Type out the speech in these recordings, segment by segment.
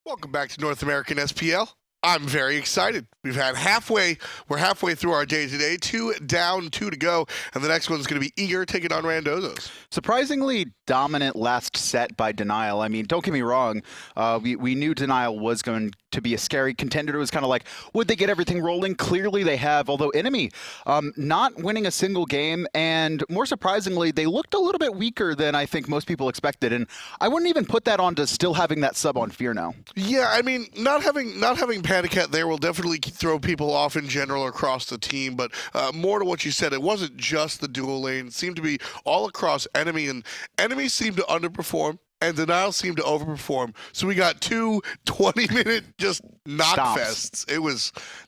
Welcome back to North American SPL. I'm very excited. We're halfway through our day today. 2 down, 2 to go, and the next one's going to be Eager taking on Randozos. Surprisingly dominant last set by Denial. I mean, don't get me wrong. We knew Denial was going to be a scary contender. It was kind of like, would they get everything rolling? Clearly they have, although Enemy not winning a single game, and more surprisingly, they looked a little bit weaker than I think most people expected, and I wouldn't even put that on to still having that sub on Fear now. Yeah, I mean, not having Panic Hat there will definitely throw people off in general across the team, but more to what you said, it wasn't just the dual lane. It seemed to be all across Enemy, and Enemy seemed to underperform, and Denial seemed to overperform. So we got 2 20-minute just knock fests.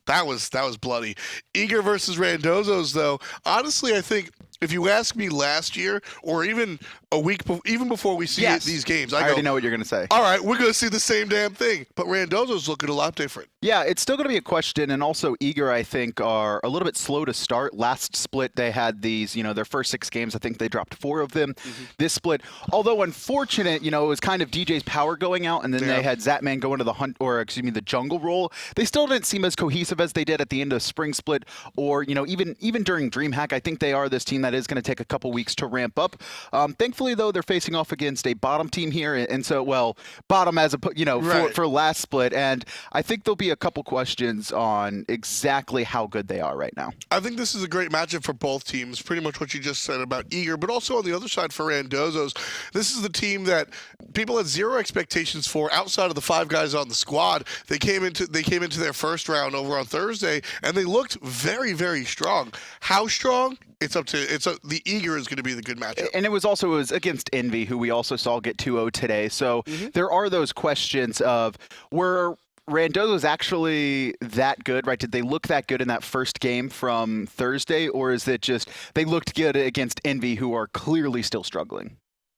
That was bloody. Eager versus Randozos, though. Honestly, I think if you ask me last year, or even a week, even before we see these games, I already know what you're going to say. All right, we're going to see the same damn thing. But Randozos looking a lot different. Yeah, it's still going to be a question, and also Eager, I think, are a little bit slow to start. Last split, they had these, their first 6 games, I think they dropped 4 of them. This split, although unfortunate, it was kind of DJ's power going out, and then they had Zapman go into the jungle role. They still didn't seem as cohesive as they did at the end of Spring Split, or, even during DreamHack. I think they are this team that is going to take a couple weeks to ramp up. Thankfully, though, they're facing off against a bottom team here, and so, bottom as for last split, and I think there'll be a couple questions on exactly how good they are right now. I think this is a great matchup for both teams, pretty much what you just said about Eager, but also on the other side for Randozos, this is the team that people had 0 expectations for outside of the 5 guys on the squad. They came into their first round over on Thursday, and they looked very, very strong. How strong? The Eager is going to be the good matchup. And it was against Envy, who we also saw get 2-0 today. So there are those questions of, were Randozos actually that good, right? Did they look that good in that first game from Thursday, or is it just they looked good against Envy, who are clearly still struggling?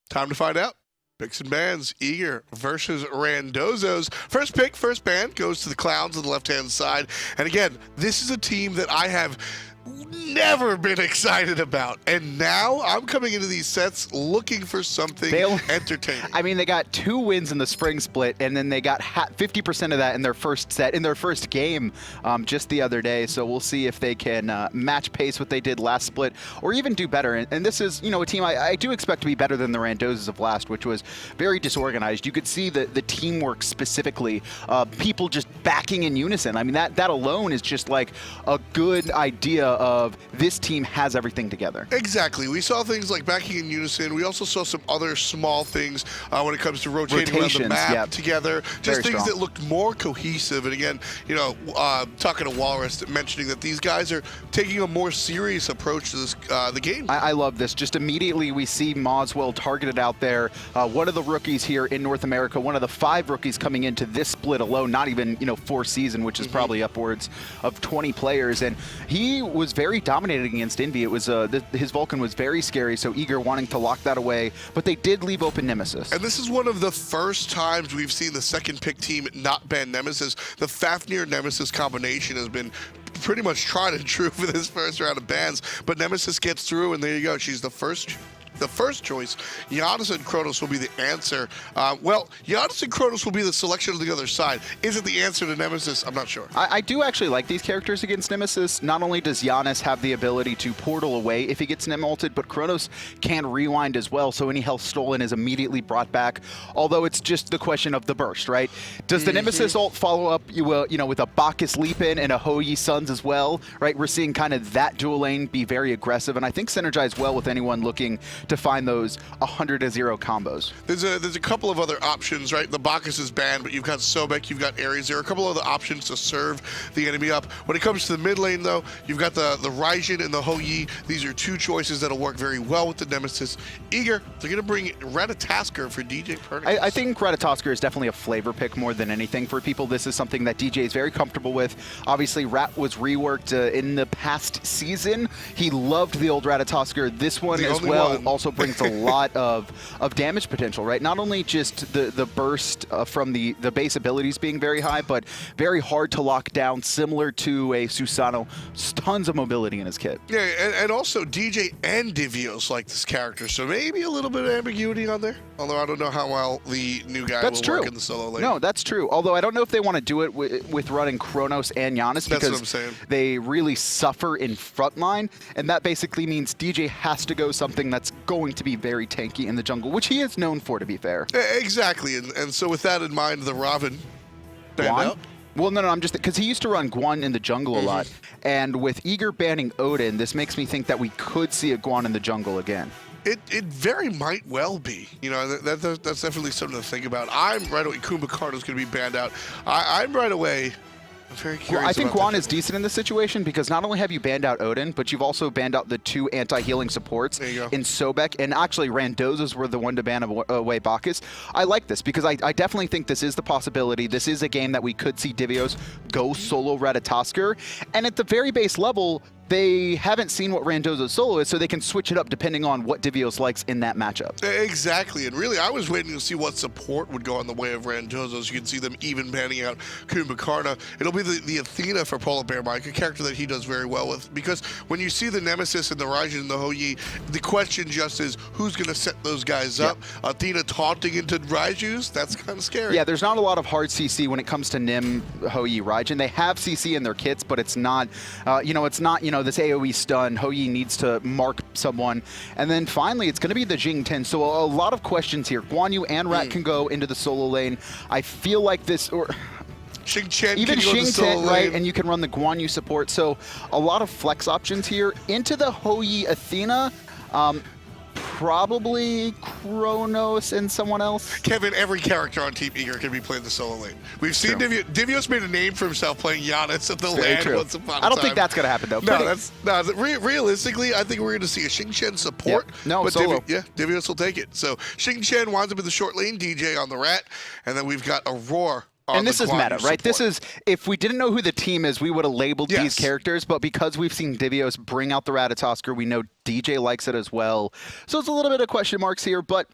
Time to find out. Picks and bans, Eager versus Randozos. First pick, first ban goes to the Clowns on the left-hand side. And again, this is a team that I have never been excited about, and now I'm coming into these sets looking for something entertaining. I mean, they got 2 wins in the Spring Split, and then they got 50% of that in their first set, in their first game just the other day. So we'll see if they can match pace what they did last split, or even do better. And this is, a team I do expect to be better than the Randozos of last, which was very disorganized. You could see the teamwork specifically, people just backing in unison. I mean, that alone is just like a good idea of this team has everything together. Exactly. We saw things like backing in unison. We also saw some other small things when it comes to rotating around the map together. Just things that looked more cohesive. And again, talking to Whalrus, mentioning that these guys are taking a more serious approach to this the game. I love this. Just immediately we see moswal targeted out there. One of the rookies here in North America, one of the 5 rookies coming into this split alone, not even 4 season, which is probably upwards of 20 players. And he was very dominating against Envy. It was his Vulcan was very scary, so Eager wanting to lock that away, but they did leave open Nemesis. And this is one of the first times we've seen the second pick team not ban Nemesis. The Fafnir Nemesis combination has been pretty much tried and true for this first round of bans, but Nemesis gets through, and there you go. She's the first choice. Janus and Chronos will be the answer. Janus and Chronos will be the selection on the other side. Is it the answer to Nemesis? I'm not sure. I do actually like these characters against Nemesis. Not only does Janus have the ability to portal away if he gets Nem-ulted, but Chronos can rewind as well, so any health stolen is immediately brought back. Although it's just the question of the burst, right? Does the Nemesis ult follow up with a Bacchus leap in and a Hou-Yi Suns as well, right? We're seeing kind of that dual lane be very aggressive, and I think synergize well with anyone looking to find those 100-0 combos. There's a couple of other options, right? The Bacchus is banned, but you've got Sobek, you've got Ares. There are a couple other options to serve the enemy up. When it comes to the mid lane, though, you've got the Raijin and the Hou-Yi. These are 2 choices that'll work very well with the Nemesis. Eager, they're going to bring Ratatoskr for djpernicus. I think Ratatoskr is definitely a flavor pick more than anything for people. This is something that DJ is very comfortable with. Obviously, Rat was reworked in the past season. He loved the old Ratatoskr. This one as well also brings a lot of damage potential, right? Not only just the burst from the base abilities being very high, but very hard to lock down, similar to a Susano. Tons of mobility in his kit. Yeah, and also DJ and Divios like this character, so maybe a little bit of ambiguity on there. Although I don't know how well the new guy will work in the solo lane. No, that's true. Although I don't know if they want to do it with running Chronos and Janus, That's because what I'm saying. they really suffer in frontline, and that basically means DJ has to go something that's going to be very tanky in the jungle, which he is known for, to be fair. Exactly, and so with that in mind, the Robin banned Guan? out. Well, no, I'm just because he used to run Guan in the jungle a lot, and with Eager banning Odin, this makes me think that we could see a Guan in the jungle again. It very might well be. You know, that's definitely something to think about. I'm right away. Kumbhakarna's going to be banned out. I'm right away. I'm very curious. Well, I think about Guan is decent in this situation because not only have you banned out Odin, but you've also banned out the 2 anti-healing supports in Sobek, and actually Randozos were the one to ban away Bacchus. I like this because I definitely think this is the possibility. This is a game that we could see Divios go solo Ratatoskr, and at the very base level, they haven't seen what Randozos solo is, so they can switch it up depending on what Divios likes in that matchup. Exactly, and really, I was waiting to see what support would go in the way of Randozos. You can see them even banning out Kumbhakarna. It'll be the Athena for Polar Bear Mike, a character that he does very well with, because when you see the Nemesis and the Raijin and the Hou-Yi, the question just is, who's going to set those guys up? Athena taunting into Raijus? That's kind of scary. Yeah, there's not a lot of hard CC when it comes to Nim, Hou-Yi, Raijin. They have CC in their kits, but it's not, this AoE stun. Hou-Yi needs to mark someone. And then finally, it's going to be the Xing 10. So a lot of questions here. Guan Yu and Rat can go into the solo lane. I feel like this, or Xing Chen even can go Xing the solo 10, lane. right? And you can run the Guan Yu support. So a lot of flex options here. Into the Hou-Yi Athena. Probably Chronos and someone else. Kevin, every character on Team Eager can be playing the solo lane. We've seen Divios made a name for himself playing Janus at the land once upon a time. I don't think that's going to happen, though. No, realistically, I think we're going to see a Xing Chen support. Yep. No, but solo. Divios will take it. So Xing Chen winds up in the short lane, DJ on the Rat, and then we've got Aror. And this is meta, right? This is, if we didn't know who the team is, we would have labeled these characters, but because we've seen Divios bring out the Ratatoskr, we know DJ likes it as well. So it's a little bit of question marks here, but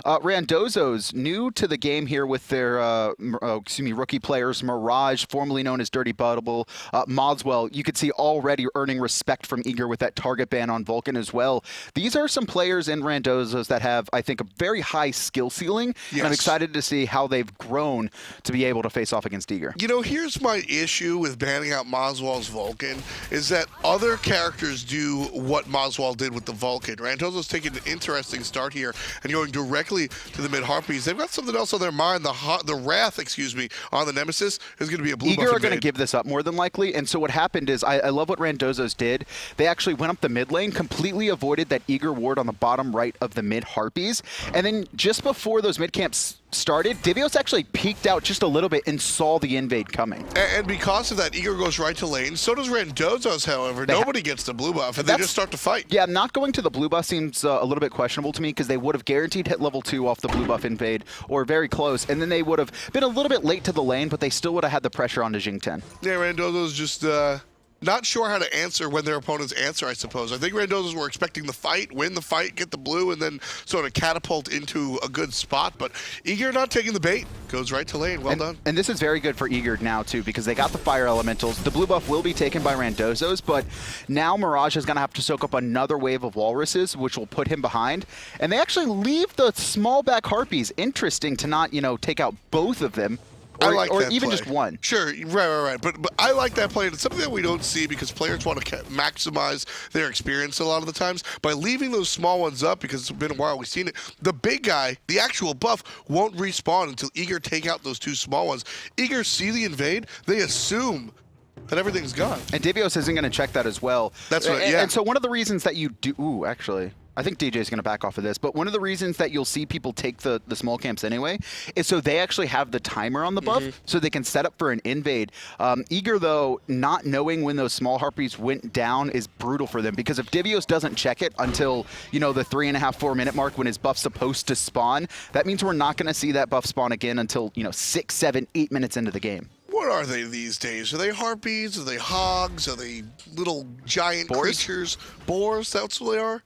Randozos, new to the game here with their, rookie players, Mirage, formerly known as Dirty Butable, moswal, you could see already earning respect from Eager with that target ban on Vulcan as well. These are some players in Randozos that have, I think, a very high skill ceiling, and I'm excited to see how they've grown to be able to face off against Eager. You know, here's my issue with banning out moswal's Vulcan, is that other characters do what moswal did with the Vulcan. Randozos taking an interesting start here and going directly to the mid Harpies. They've got something else on their mind. The Wrath, on the Nemesis is going to be a blue buff. Eager are going to give this up more than likely, and so what happened is, I love what Randozos did. They actually went up the mid lane, completely avoided that Eager ward on the bottom right of the mid Harpies, and then just before those mid camps started, Divios actually peeked out just a little bit and saw the invade coming. And because of that, Eager goes right to lane. So does Randozos, however. Nobody gets the blue buff, and they just start to fight. Yeah, not going to the blue buff seems a little bit questionable to me, because they would have guaranteed hit level 2 off the blue buff invade, or very close, and then they would have been a little bit late to the lane, but they still would have had the pressure onto Xing 10. Yeah, Randozos just not sure how to answer when their opponents answer, I suppose. I think Randozos were expecting the fight, win the fight, get the blue, and then sort of catapult into a good spot. But Eager not taking the bait, goes right to lane. Well done. And this is very good for Eager now, too, because they got the fire elementals. The blue buff will be taken by Randozos, but now Mirage is going to have to soak up another wave of Whalruses, which will put him behind. And they actually leave the small back Harpies. Interesting to not, take out both of them. Or even just one. Sure, right. But I like that play. It's something that we don't see because players want to maximize their experience a lot of the times. By leaving those small ones up, because it's been a while we've seen it, the big guy, the actual buff, won't respawn until Eager take out those 2 small ones. Eager see the invade, they assume that everything's gone. And Divios isn't going to check that as well. That's right, yeah. And so one of the reasons that you do... Ooh, actually... I think DJ is going to back off of this, but one of the reasons that you'll see people take the small camps anyway is so they actually have the timer on the buff, so they can set up for an invade. Eager, though, not knowing when those small Harpies went down is brutal for them, because if Divios doesn't check it until, the 3.5, 4 minute mark when his buff's supposed to spawn, that means we're not going to see that buff spawn again until, 6, 7, 8 minutes into the game. What are they these days? Are they Harpies? Are they hogs? Are they little giant creatures? Boars? That's what they are?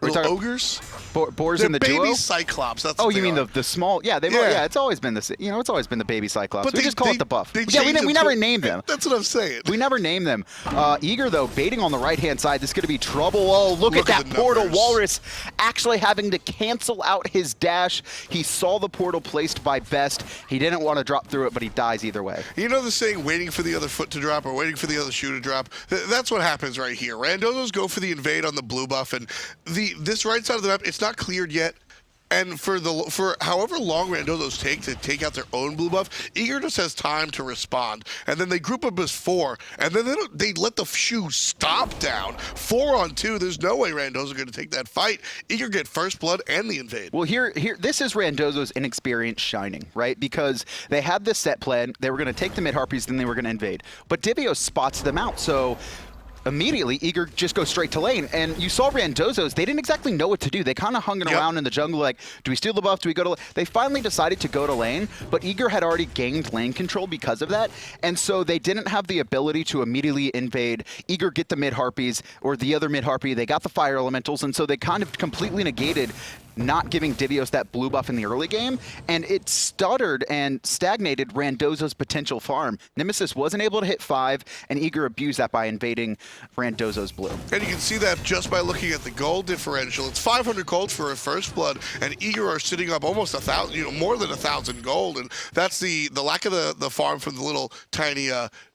Little ogres? Boars They're in the baby duo? Cyclops. That's Oh, what you they mean are. the small? Yeah, Yeah. it's always been it's always been the baby Cyclops. But We just call it the buff. Yeah, we never named them. That's what I'm saying. We never name them. Eager, though, baiting on the right-hand side. This is going to be trouble. Oh, look at that the portal. numbers. Whalrus actually having to cancel out his dash. He saw the portal placed by Best. He didn't want to drop through it, but he dies either way. You know the saying, waiting for the other foot to drop or waiting for the other shoe to drop? That's what happens right here. Randozos go for the invade on the blue buff, and this right side of the map, it's not cleared yet. And for however long Randozos take to take out their own blue buff, Eager just has time to respond. And then they group up as 4, and then they let the shoe stomp down. 4 on 2, there's no way Randozos are going to take that fight. Eager get first blood and the invade. Well, here, this is Randozos' inexperience shining, right? Because they had this set plan. They were going to take the mid-harpies, then they were going to invade. But Divios spots them out, so immediately, Eager just goes straight to lane. And you saw Randozos, they didn't exactly know what to do. They kind of hung around in the jungle like, do we steal the buff? Do we go to lane? They finally decided to go to lane, but Eager had already gained lane control because of that. And so they didn't have the ability to immediately invade, Eager get the mid-harpies, or the other mid-harpy. They got the fire elementals, and so they kind of completely negated not giving Divios that blue buff in the early game, and it stuttered and stagnated Randozos' potential farm. Nemesis wasn't able to hit 5, and Eager abused that by invading Randozos' blue. And you can see that just by looking at the gold differential. It's 500 gold for a first blood, and Eager are sitting up almost 1,000, more than 1,000 gold, and that's the lack of the farm from the little tiny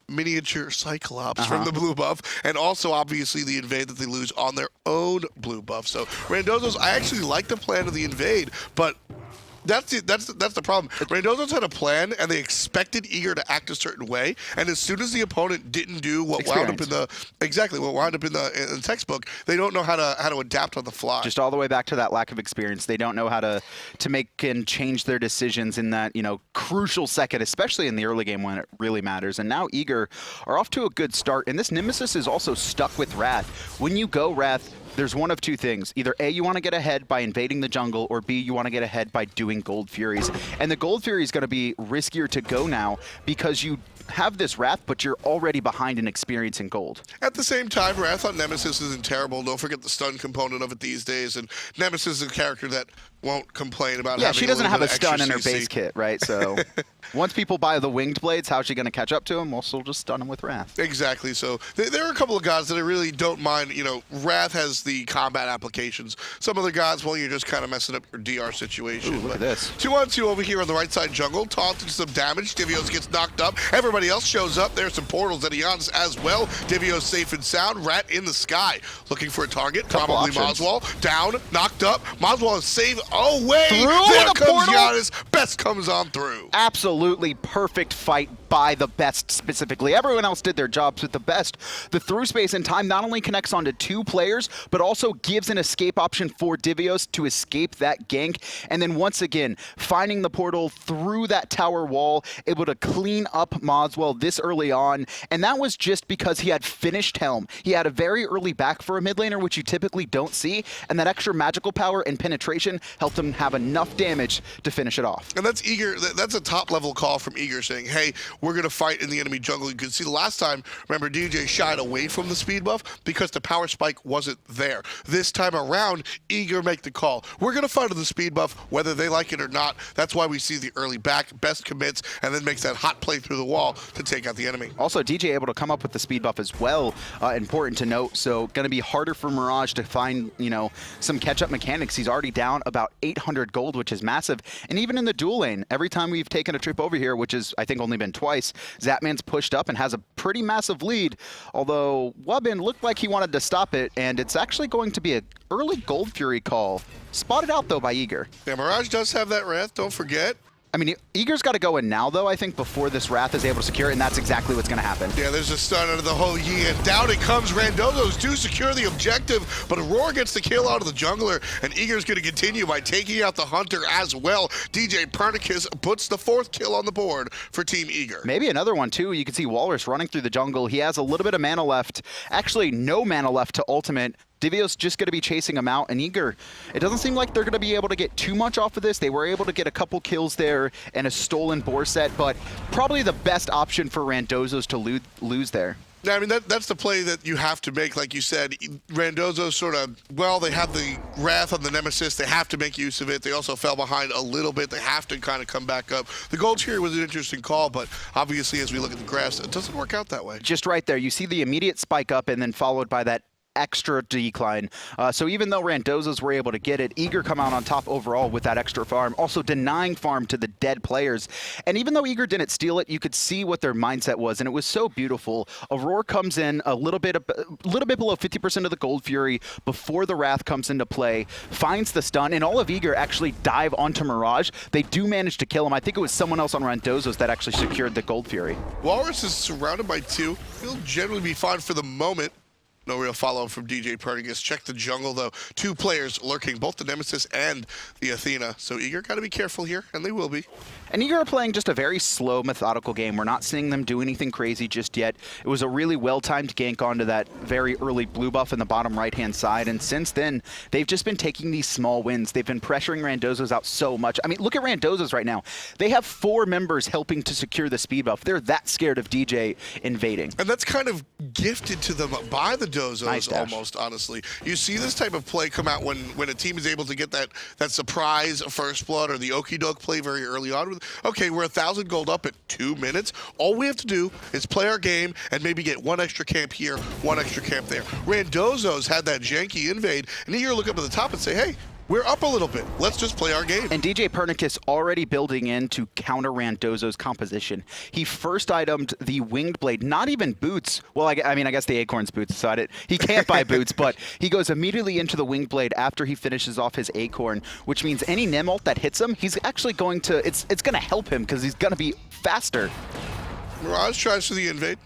miniature Cyclops from the blue buff, and also obviously the invade that they lose on their own blue buff. So Randozos, I actually like the plan of the invade, but that's the problem. Randozos had a plan, and they expected Eager to act a certain way. And as soon as the opponent didn't do what wound up in the textbook, they don't know how to adapt on the fly. Just all the way back to that lack of experience. They don't know how to make and change their decisions in that crucial second, especially in the early game when it really matters. And now Eager are off to a good start. And this Nemesis is also stuck with Wrath. When you go Wrath, there's one of two things. Either A, you want to get ahead by invading the jungle, or B, you want to get ahead by doing Gold Furies. And the Gold Fury is going to be riskier to go now because you have this Wrath, but you're already behind in experience in gold. At the same time, Wrath on Nemesis isn't terrible. Don't forget the stun component of it these days. And Nemesis is a character that won't complain about having she doesn't have a stun in her CC. base kit, right? So once people buy the winged blades, how's she going to catch up to him? Well, she'll just stun him with Wrath. Exactly. So there are a couple of gods that I really don't mind. Wrath has the combat applications. Some other gods, well, you're just kind of messing up your DR situation. Ooh, look at this. 2-on-2 over here on the right side jungle. Taunted some damage. Divios gets knocked up. Everybody else shows up. There's some portals at Janus as well. Divios safe and sound. Rat in the sky. Looking for a target. Couple Probably options. moswal. Down. Knocked up. Moswal is saved. Oh, wait. Through There the comes portal? Janus. Best comes on through. Absolutely perfect fight by the Best specifically. Everyone else did their jobs with the Best. The through space and time not only connects onto 2 players, but also gives an escape option for Divios to escape that gank. And then once again, finding the portal through that tower wall, able to clean up moswal this early on. And that was just because he had finished Helm. He had a very early back for a mid laner, which you typically don't see. And that extra magical power and penetration helped him have enough damage to finish it off. And that's Eager. That's a top-level call from Eager saying, hey, we're going to fight in the enemy jungle. You can see the last time, remember, DJ shied away from the speed buff because the power spike wasn't there. This time around, Eager make the call. We're going to fight on the speed buff, whether they like it or not. That's why we see the early back. Best commits and then makes that hot play through the wall to take out the enemy. Also, DJ able to come up with the speed buff as well. Important to note. So, going to be harder for Mirage to find, some catch-up mechanics. He's already down about 800 gold, which is massive. And even in the dual lane, every time we've taken a trip over here, which is, I think, only been twice, Zapman's pushed up and has a pretty massive lead. Although, Wubbn looked like he wanted to stop it, and it's actually going to be an early Gold Fury call. Spotted out, though, by Eager. Yeah, Mirage does have that Wrath, don't forget. I mean, Eager's got to go in now, though, I think, before this Wrath is able to secure it, and that's exactly what's going to happen. Yeah, there's a stun under the whole Yi, and down it comes. Randozos do secure the objective, but Aror gets the kill out of the jungler, and Eager's going to continue by taking out the Hunter as well. djpernicus puts the 4th kill on the board for Team Eager. Maybe another one, too. You can see Whalrus running through the jungle. He has a little bit of mana left. Actually, no mana left to ultimate. Divios just going to be chasing him out, and Eager, it doesn't seem like they're going to be able to get too much off of this. They were able to get a couple kills there and a stolen boar set, but probably the best option for Randozos to lose there. Yeah, I mean, that's the play that you have to make. Like you said, Randozos sort of, well, they have the wrath on the Nemesis. They have to make use of it. They also fell behind a little bit. They have to kind of come back up. The gold here was an interesting call, but obviously as we look at the graphs, it doesn't work out that way. Just right there, you see the immediate spike up and then followed by that extra decline. So even though Randozos were able to get it, Eager come out on top overall with that extra farm, also denying farm to the dead players. And even though Eager didn't steal it, you could see what their mindset was, and it was so beautiful. Aror comes in a little bit below 50% of the Gold Fury before the Wrath comes into play, finds the stun, and all of Eager actually dive onto Mirage. They do manage to kill him. I think it was someone else on Randozos that actually secured the Gold Fury. Whalrus is surrounded by two. He'll generally be fine for the moment. No real follow-up from djpernicus. Check the jungle, though. Two players lurking, both the Nemesis and the Athena. So Eager got to be careful here, and they will be. And Eager are playing just a very slow, methodical game. We're not seeing them do anything crazy just yet. It was a really well-timed gank onto that very early blue buff in the bottom right-hand side, and since then, they've just been taking these small wins. They've been pressuring Randozos out so much. I mean, look at Randozos right now. They have 4 members helping to secure the speed buff. They're that scared of DJ invading. And that's kind of gifted to them by the Dozos, Nice almost, honestly. You see this type of play come out when a team is able to get that surprise first blood or the okie doke play very early on. Okay, we're 1,000 gold up at 2 minutes. All we have to do is play our game and maybe get 1 extra camp here, 1 extra camp there. Randozos had that janky invade, and here look up at the top and say, hey, we're up a little bit. Let's just play our game. And djpernicus already building in to counter Randozos' composition. He first itemed the winged blade, not even boots. Well, I mean, I guess the acorn's boots decided he can't buy boots, but he goes immediately into the winged blade after he finishes off his acorn, which means any nem ult that hits him, he's actually going to, it's going to help him because he's going to be faster. Mirage tries for the invade,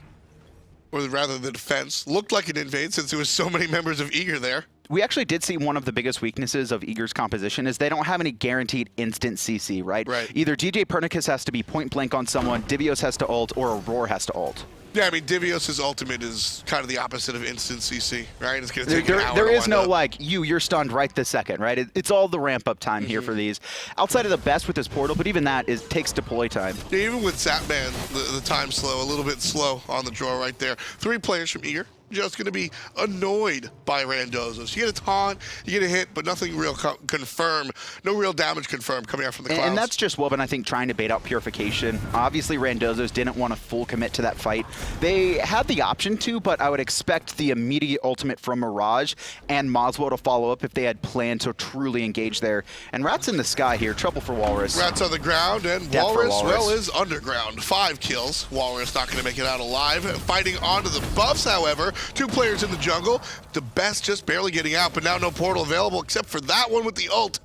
or rather the defense. Looked like an invade since there was so many members of Eager there. We actually did see one of the biggest weaknesses of Eager's composition is they don't have any guaranteed instant CC, right? Right. Either djpernicus has to be point blank on someone, Divios has to ult, or Aror has to ult. Yeah, I mean, Divios' ultimate is kind of the opposite of instant CC, right? It's going to take an hour There to is wind no, up. like, you're stunned right this second, right? It's all the ramp-up time here for these. Outside of the best with this portal, but even that takes deploy time. Yeah, even with Zapman, the time's slow, a little bit slow on the draw right there. 3 players from Eager. Just going to be annoyed by Randozos. You get a taunt, you get a hit, but nothing real confirmed. No real damage confirmed coming out from the clouds. And that's just Wubbn, I think, trying to bait out Purification. Obviously, Randozos didn't want to full commit to that fight. They had the option to, but I would expect the immediate ultimate from Mirage and moswal to follow up if they had planned to truly engage there. And Rat's in the sky here. Trouble for Whalrus. Rat's on the ground, and Death for Whalrus, well, is underground. 5 kills. Whalrus not going to make it out alive. Fighting onto the buffs, however. 2 players in the jungle. TheBest just barely getting out, but now no portal available except for that one with the ult.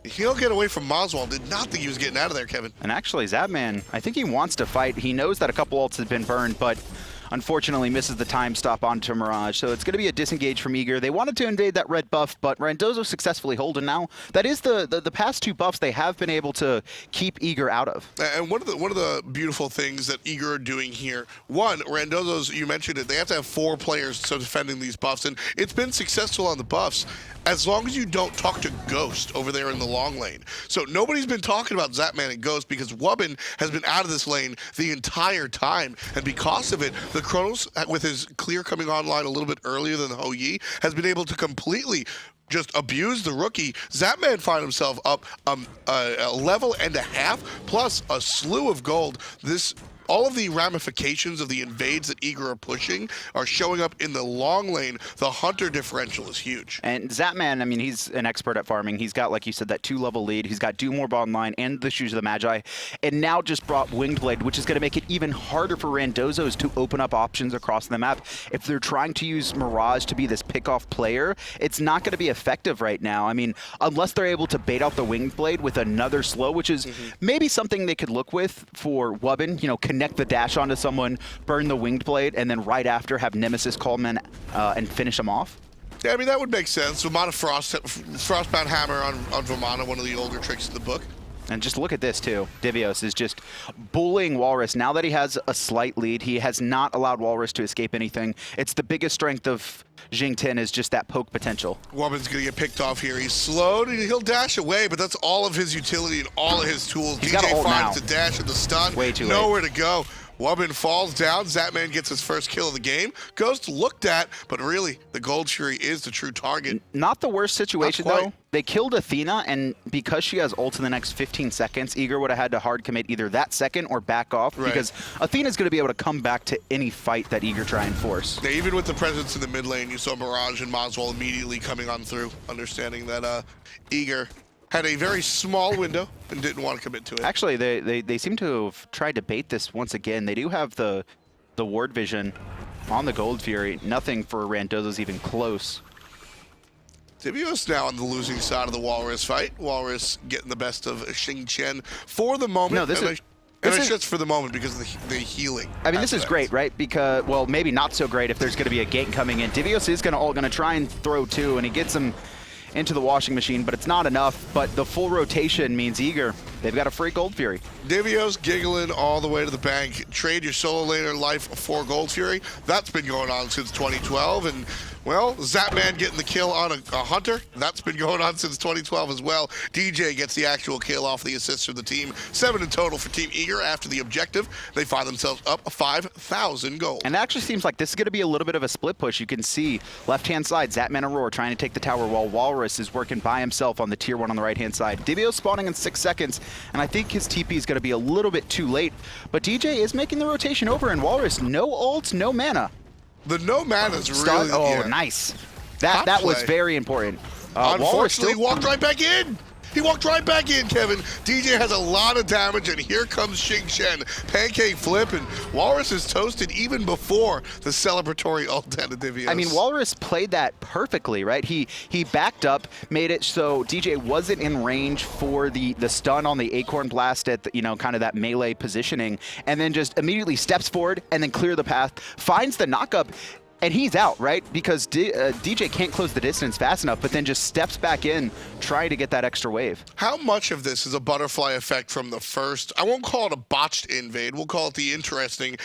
He'll get away from moswal. Did not think he was getting out of there, Kevin. And actually, Zapman, I think he wants to fight. He knows that a couple ults have been burned, but unfortunately misses the time stop onto Mirage. So it's going to be a disengage from Eager. They wanted to invade that red buff, but Randozos successfully hold, and now that is the past 2 buffs they have been able to keep Eager out of. And one of the beautiful things that Eager are doing here, one, Randozos, you mentioned it, they have to have 4 players so defending these buffs, and it's been successful on the buffs as long as you don't talk to Ghost over there in the long lane. So nobody's been talking about Zapman and Ghost because Wubbn has been out of this lane the entire time, and because of it, the Chronos, with his clear coming online a little bit earlier than the Ho-Yi, has been able to completely just abuse the rookie. Zapman find himself up a level and a half, plus a slew of gold. All of the ramifications of the invades that Eager are pushing are showing up in the long lane. The Hunter differential is huge. And Zapman, I mean, he's an expert at farming. He's got, like you said, that 2-level lead. He's got Do More online and the Shoes of the Magi, and now just brought Winged Blade, which is going to make it even harder for Randozos to open up options across the map. If they're trying to use Mirage to be this pick-off player, it's not going to be effective right now. I mean, unless they're able to bait out the Winged Blade with another slow, which is maybe something they could look with for Wubbn, you know, connect the dash onto someone, burn the Winged Blade, and then right after have Nemesis call him in and finish him off. Yeah, I mean, that would make sense. Vamana Frostbound Hammer on Vamana, one of the older tricks in the book. And just look at this, too. Divios is just bullying Whalrus. Now that he has a slight lead, he has not allowed Whalrus to escape anything. It's the biggest strength of Xing is just that poke potential. Wubbn's going to get picked off here. He's slowed, and he'll dash away, but that's all of his utility and all of his tools. He's DJ got ult now. finds the dash and the stun. Way too Nowhere late. to go. Wubbn falls down. Zapman gets his first kill of the game. Ghost looked at, but really, the Gold Fury is the true target. Not the worst situation, Not quite. though. They killed Athena, and because she has ult in the next 15 seconds, Eager would have had to hard commit either that second or back off, Right. because Athena's going to be able to come back to any fight that Eager try and force. Yeah, even with the presence in the mid lane, you saw Mirage and moswal immediately coming on through, understanding that Eager had a very small window and didn't want to commit to it. Actually, they seem to have tried to bait this once again. They do have the ward vision on the Gold Fury. Nothing for Randozos even close. Divios now on the losing side of the Whalrus fight. Whalrus getting the best of Xing for the moment. No, this is... And it's just for the moment because of the healing. I mean, this is aspect. great, right? Because, well, maybe not so great if there's going to be a gank coming in. Divios is going to try and throw two, and he gets him into the washing machine, but it's not enough. But the full rotation means Eager, they've got a free Gold Fury. Divios giggling all the way to the bank. Trade your solo laner life for Gold Fury. That's been going on since 2012. And, well, Zapman getting the kill on a Hunter. That's been going on since 2012 as well. DJ gets the actual kill off the assist for the team. 7 in total for Team Eager after the objective. They find themselves up 5,000 gold. And it actually seems like this is going to be a little bit of a split push. You can see left-hand side, Zapman Aror trying to take the tower while Whalrus is working by himself on the tier 1 on the right-hand side. Divios spawning in 6 seconds, and I think his TP is going to be a little bit too late. But DJ is making the rotation over, and Whalrus, no ult, no mana. The no mana's really... Oh, yeah. Nice. That was very important. Unfortunately, he walked right back in. He walked right back in, Kevin. DJ has a lot of damage, and here comes Xing. Pancake flip, and Whalrus is toasted even before the celebratory ult down to Divios. I mean, Whalrus played that perfectly, right? He backed up, made it so DJ wasn't in range for the stun on the Acorn Blast at the, kind of that melee positioning, and then just immediately steps forward and then clear the path, finds the knockup, and he's out, right? Because DJ can't close the distance fast enough, but then just steps back in, trying to get that extra wave. How much of this is a butterfly effect from the first, I won't call it a botched invade, we'll call it the interesting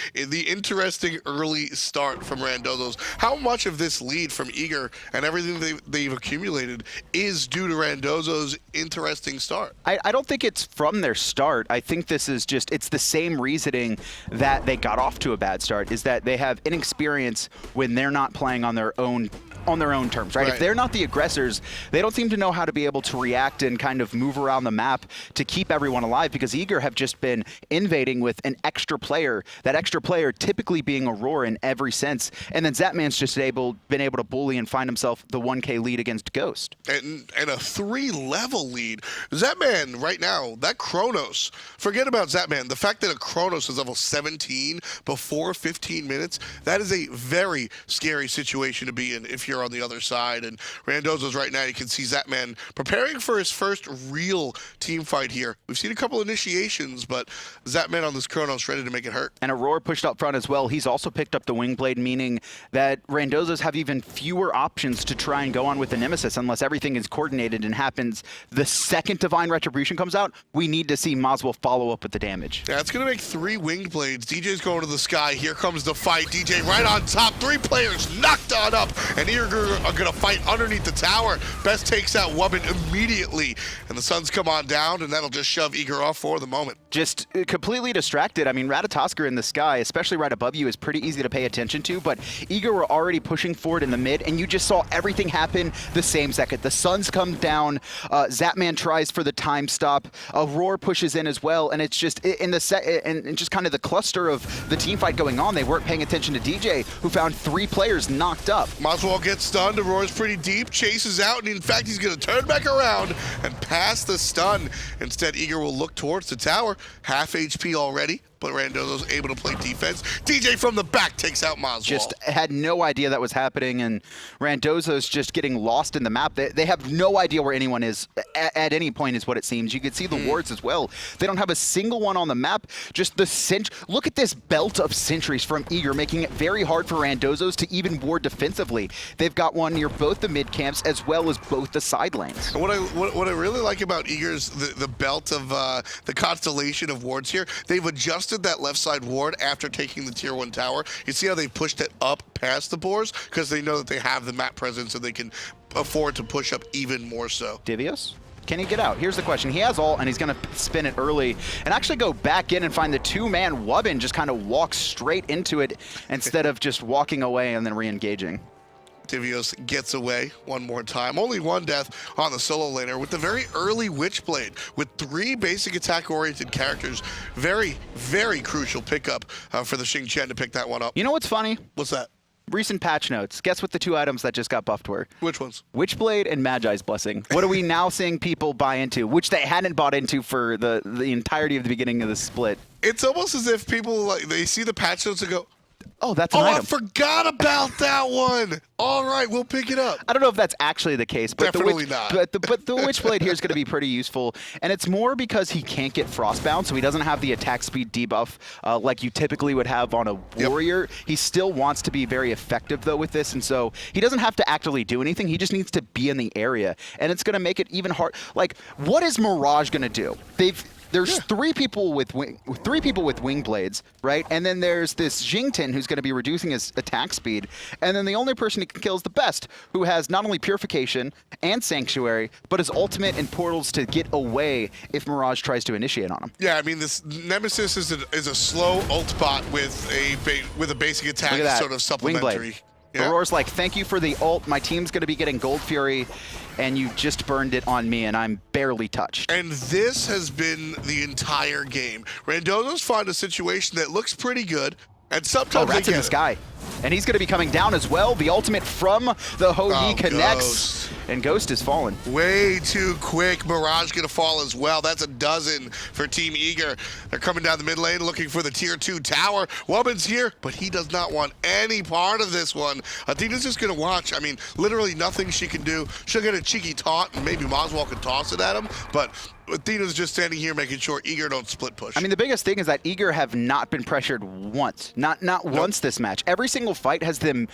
early start from Randozos. How much of this lead from Eager and everything they've accumulated is due to Randozos' interesting start? I don't think it's from their start. I think this is just, it's the same reasoning that they got off to a bad start, is that they have inexperience when they're not playing on their own terms, right? If they're not the aggressors, they don't seem to know how to be able to react and kind of move around the map to keep everyone alive, because Eager have just been invading with an extra player, that extra player typically being Aror in every sense, and then Zapman's just been able to bully and find himself the 1K lead against Ghost. And a 3-level lead. Zapman right now, that Chronos, forget about Zapman, the fact that a Chronos is level 17 before 15 minutes, that is a very scary situation to be in if you're on the other side. And Randozos right now, you can see Zapman preparing for his first real team fight here. We've seen a couple initiations, but Zapman on this Chronos ready to make it hurt. And Aror pushed up front as well. He's also picked up the Wingblade, meaning that Randozos have even fewer options to try and go on with the Nemesis unless everything is coordinated and happens the second Divine Retribution comes out. We need to see moswal follow up with the damage. Yeah, it's going to make 3 Wingblades. DJ's going to the sky. Here comes the fight. DJ right on top. 3 players knocked on up. And Eager are going to fight underneath the tower. Best takes out Wubbn immediately. And the Suns come on down, and that'll just shove Eager off for the moment. Just completely distracted. I mean, Ratatoskr in the sky, especially right above you, is pretty easy to pay attention to, but Eager were already pushing forward in the mid, and you just saw everything happen the same second. The Suns come down, Zapman tries for the time stop, Aror pushes in as well, and it's just in the and just kind of the cluster of the team fight going on. They weren't paying attention to DJ, who found 3 players knocked up. Moswal gets stunned. Auror's pretty deep, chases out, and in fact, he's going to turn back around and pass the stun. Instead, Eager will look towards the tower. Half HP already, but Randozos able to play defense. DJ from the back takes out Moswal. Just had no idea that was happening, and Randozos just getting lost in the map. They have no idea where anyone is at any point, is what it seems. You could see the wards as well. They don't have a single one on the map. Just the look at this belt of sentries from Eager, making it very hard for Randozos to even ward defensively. They've got one near both the mid camps as well as both the side lanes. And what I really like about Eager's the belt of the constellation of wards here, they've adjusted that left side ward after taking the tier 1 tower. You see how they pushed it up past the boars? Because they know that they have the map presence and they can afford to push up even more so. Divios? Can he get out? Here's the question. He has ult, and he's going to spin it early and actually go back in and find the two-man Wubbn just kind of walk straight into it instead of just walking away and then re-engaging. Divios gets away one more time. Only one death on the solo laner with the very early Witchblade with 3 basic attack-oriented characters. Very, very crucial pickup for the Xing to pick that one up. You know what's funny? What's that? Recent patch notes. Guess what the 2 items that just got buffed were? Which ones? Witchblade and Magi's Blessing. What are we now seeing people buy into, which they hadn't bought into for the entirety of the beginning of the split? It's almost as if people, they see the patch notes and go, oh, that's an item. I forgot about that one. All right, we'll pick it up. I don't know if that's actually the case, but Definitely not. But the Witchblade here is going to be pretty useful, and it's more because he can't get Frostbound, so he doesn't have the attack speed debuff like you typically would have on a warrior. He still wants to be very effective though with this, and so he doesn't have to actively do anything. He just needs to be in the area, and it's going to make it even hard. Like, what is Mirage going to do? There's 3 people with wing blades, right? And then there's this Xing who's going to be reducing his attack speed, and then the only person he can kill is TheBest, who has not only Purification and Sanctuary, but his ultimate and portals to get away if Mirage tries to initiate on him. Yeah, I mean, this Nemesis is a slow ult bot with a basic attack sort of supplementary. Yeah. Auror's like, thank you for the ult. My team's going to be getting Gold Fury, and you just burned it on me, and I'm barely touched. And this has been the entire game. Randozos find a situation that looks pretty good, and sometimes Rat's in the sky. And he's going to be coming down as well. The ultimate from the Ho-Yi connects, and Ghost is fallen. Way too quick. Mirage going to fall as well. That's a dozen for Team Eager. They're coming down the mid lane looking for the tier 2 tower. Wubbn's here, but he does not want any part of this one. Athena's just going to watch. I mean, literally nothing she can do. She'll get a cheeky taunt, and maybe moswal can toss it at him, but Athena's just standing here making sure Eager don't split push. I mean, the biggest thing is that Eager have not been pressured once. Not once this match. Every single fight has been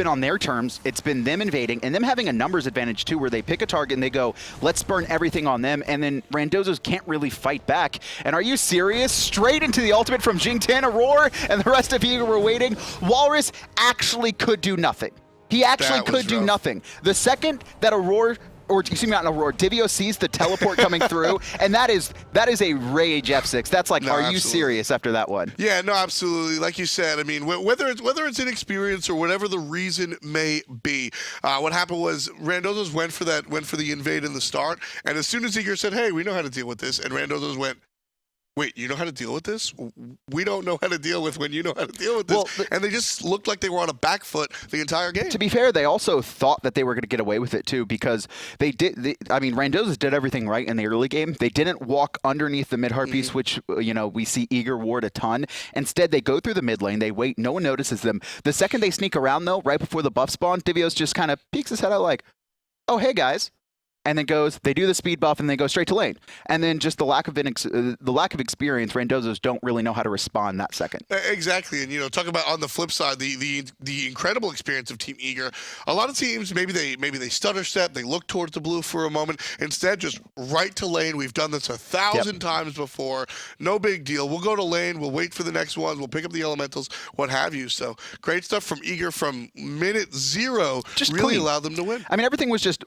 on their terms. It's been them invading and them having a numbers advantage too, where they pick a target and they go, let's burn everything on them, and then Randozos can't really fight back. And are you serious? Straight into the ultimate from Xing, Aror, and the rest of Eager were waiting. Whalrus actually could do nothing. He actually could do nothing. The second that Aror, or excuse me, not Aurora, Divios sees the teleport coming through, and that is a rage F6. That's like, are you serious after that one? Yeah, no, absolutely. Like you said, I mean, whether it's inexperience or whatever the reason may be, what happened was Randozos went for the invade in the start, and as soon as Eager said, "Hey, we know how to deal with this," and Randozos went, wait, you know how to deal with this? We don't know how to deal with when you know how to deal with this. Well, and they just looked like they were on a back foot the entire game. To be fair, they also thought that they were going to get away with it too, because I mean, Randozos did everything right in the early game. They didn't walk underneath the mid-heart piece, which, we see Eager ward a ton. Instead, they go through the mid lane. They wait. No one notices them. The second they sneak around, though, right before the buff spawn, Divios just kind of peeks his head out like, oh, hey, guys. And then they do the speed buff, and they go straight to lane. And then just the lack of experience, Randozos don't really know how to respond that second. Exactly, and talk about on the flip side, the incredible experience of Team Eager. A lot of teams maybe they stutter step, they look towards the blue for a moment. Instead, just right to lane. We've done this 1,000 times before. No big deal. We'll go to lane. We'll wait for the next ones. We'll pick up the elementals, what have you. So great stuff from Eager from minute 0. Just really allowed them to win. I mean, everything was just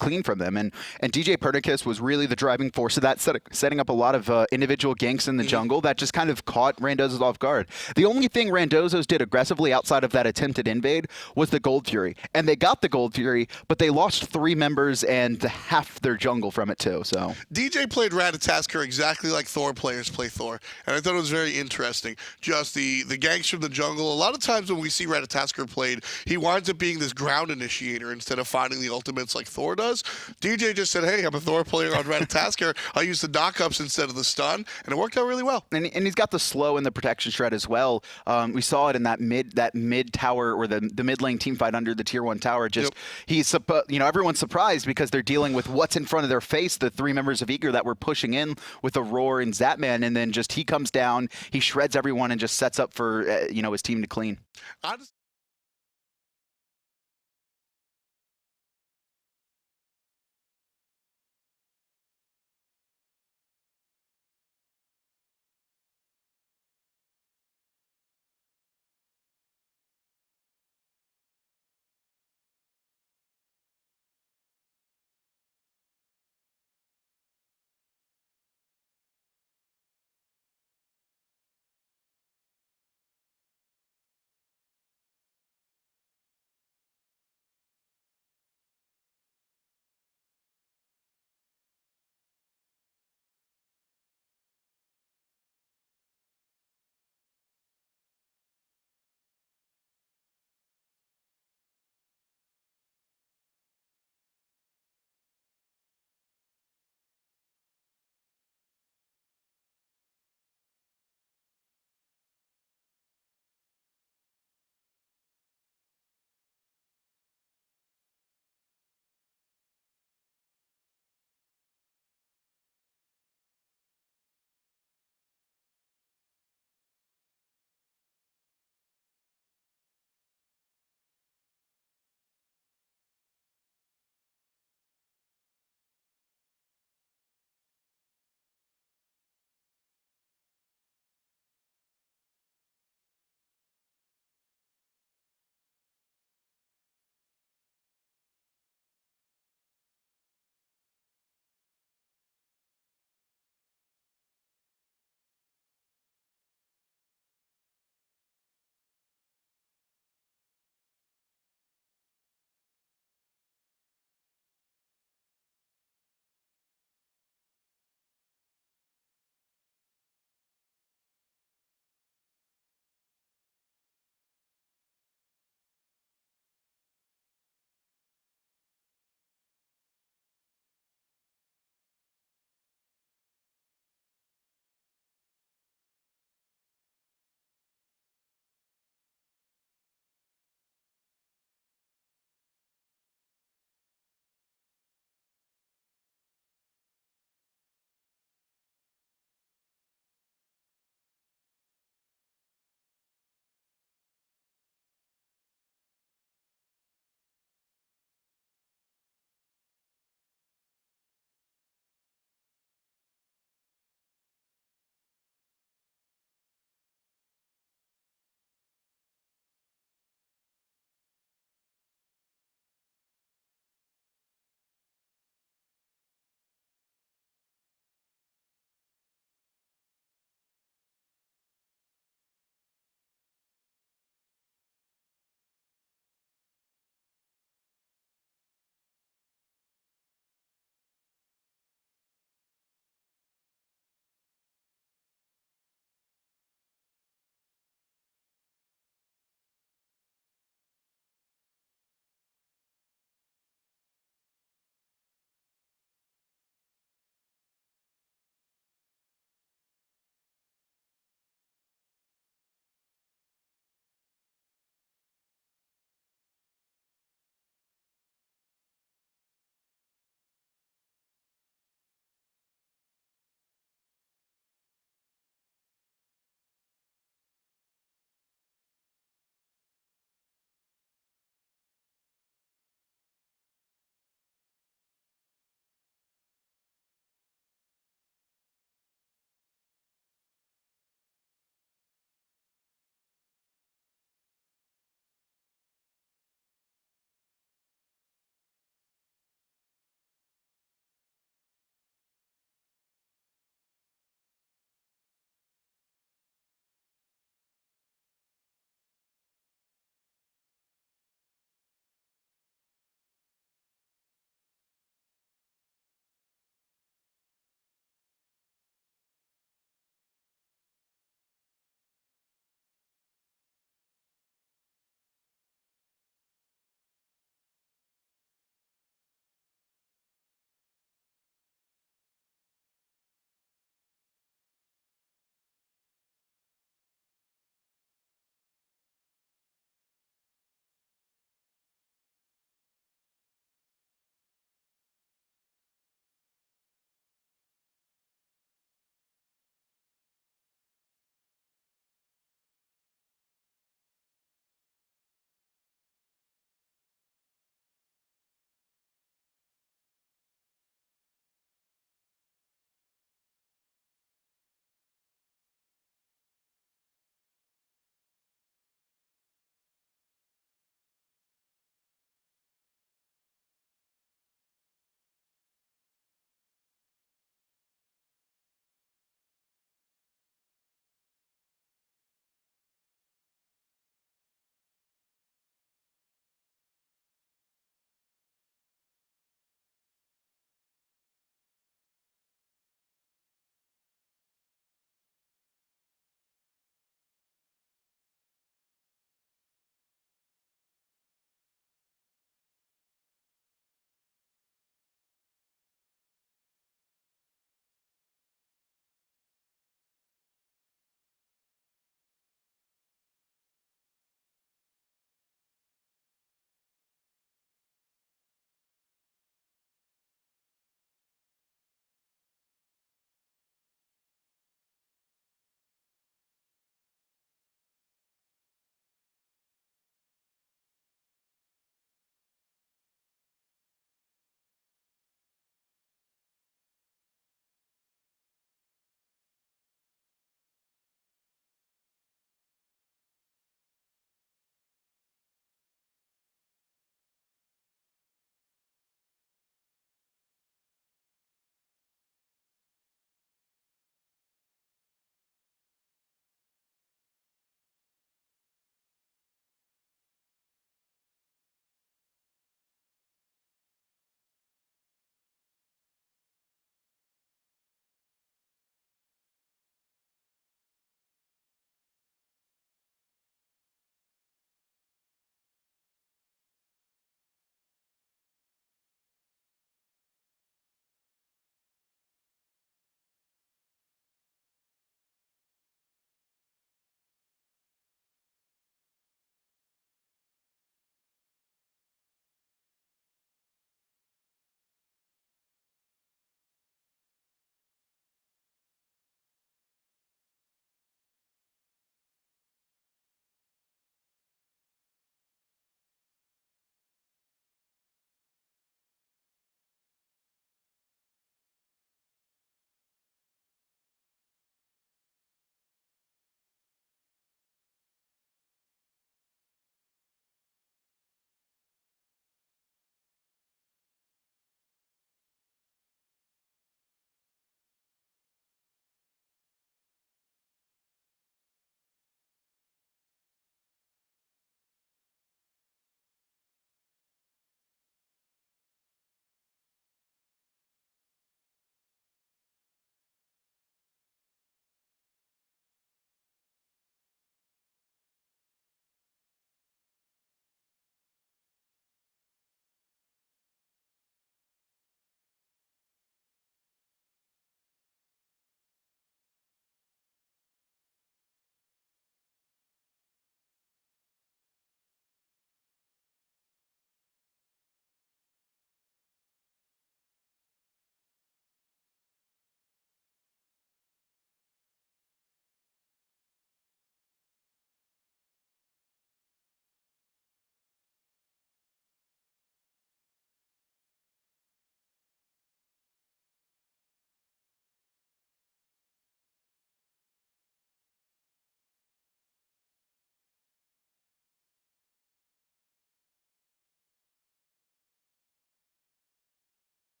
clean from them. And djpernicus was really the driving force of that, setting up a lot of individual ganks in the jungle that just kind of caught Randozos off guard. The only thing Randozos did aggressively outside of that attempted invade was the Gold Fury. And they got the Gold Fury, but they lost 3 members and half their jungle from it too. So DJ played Ratatoskr exactly like Thor players play Thor. And I thought it was very interesting. Just the ganks from the jungle. A lot of times when we see Ratatoskr played, he winds up being this ground initiator instead of finding the ultimates like Thor does. DJ just said, hey, I'm a Thor player on Ratatoskr. I'll use the knockups instead of the stun, and it worked out really well. And he's got the slow and the protection shred as well. We saw it in that mid tower, or the mid lane team fight under the tier 1 tower. Just everyone's surprised because they're dealing with what's in front of their face. The 3 members of Eager that were pushing in with Aror and Zapman, and then just he comes down, he shreds everyone, and just sets up for his team to clean.